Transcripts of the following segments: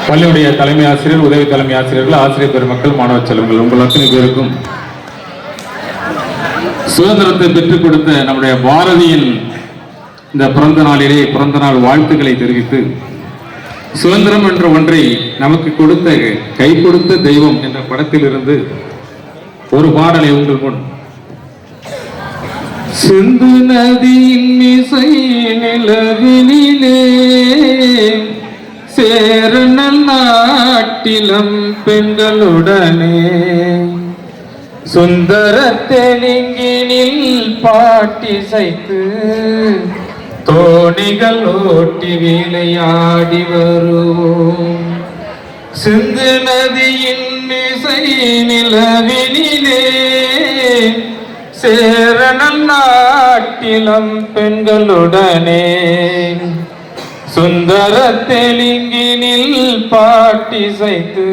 பள்ளியுடைய தலைமை ஆசிரியர், உதவி தலைமை ஆசிரியர்கள், ஆசிரியர் பெருமக்கள், மாணவ செல்வங்கள், உங்கள் அத்தனை பேருக்கும் சுதந்திரத்தை பெற்றுக் கொடுத்த நம்முடைய பாரதியின் இந்த பிறந்த நாளிலே பிறந்த நாள் வாழ்த்துக்களை தெரிவித்து, சுதந்திரம் என்ற ஒன்றை நமக்கு கொடுத்த கை கொடுத்த தெய்வம் என்ற படத்திலிருந்து ஒரு பாடலை உங்கள் முன். சிந்து நதியின் மிசை நிலவினிலே சேரணல் நாட்டிலம் பெண்களுடனே சுந்தர தெலுங்கினில் பாட்டிசைத்து தோணிகள் ஓட்டி விளையாடி வருவோம். சிந்து நதியின் மிசை நிலவினிலே சேரணல் நாட்டிலம் பெண்களுடனே சுந்தர தெலுங்கினில் பாட்டிசைத்து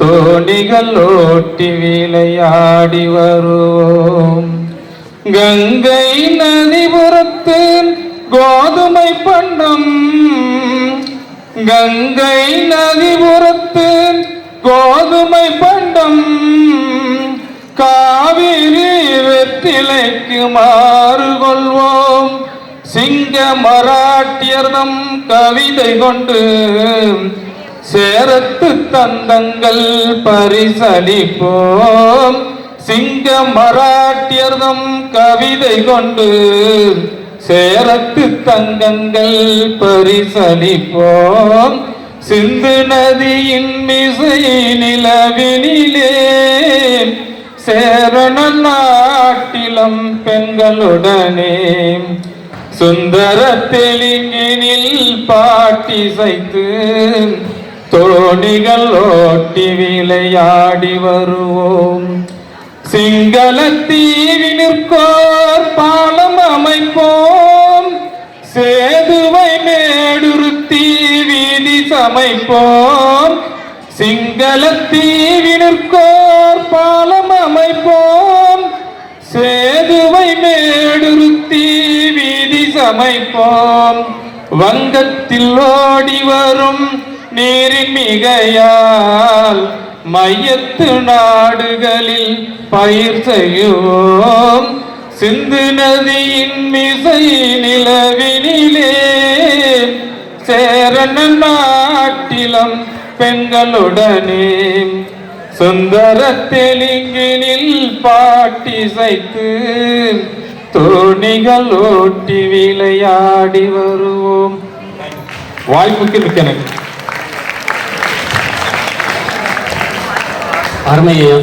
தோணிகள் ஓட்டி விளையாடி வருவோம். கங்கை நதிபுரத்து கோதுமை பண்டம், கங்கை நதிபுரத்து கோதுமை பண்டம் காவிரி வெற்றிலைக்கு மாறு கொள்வோம். சிங்க மராட்டியர்தம் கவிதை கொண்டு சேரத்து தந்தங்கள் பரிசளிப்போம். சிங்க மராட்டியர்தம் கவிதை கொண்டு சேரத்து தங்கங்கள் பரிசளிப்போம். சிந்து நதியின் மிசை நிலவினிலே சேரணல் நாட்டிலம் பெண்களுடனே சுந்தர தெலுங்கினில் பாட்டிசைத்து தோணிகள் ஓட்டி விளையாடி வருவோம். சிங்கள தீவினிற்கோர் பாலம் அமைப்போம். சேதுவை மேடுருத்தி வீதி சமைப்போம். சிங்கள தீவினிற்கோர் பாலம் அமைப்போம். சேதுவை மேடுருத்தி வீதி சமைப்போம். வங்கத்தில் ஓடி வரும் நீரின் மிகையால் மையத்து நாடுகளில் பயிர் செய்வோம். சிந்து நதியின் மிசை நிலவினிலே சேரணல் நாட்டிலம் பெண்களுடனே சுந்தர தெலுங்கினில் பாட்டிசைத்து தோணிகள் ஓட்டி விளையாடி வருவோம். வாய்ப்புக்கு மிக்க நன்றி. அருமையா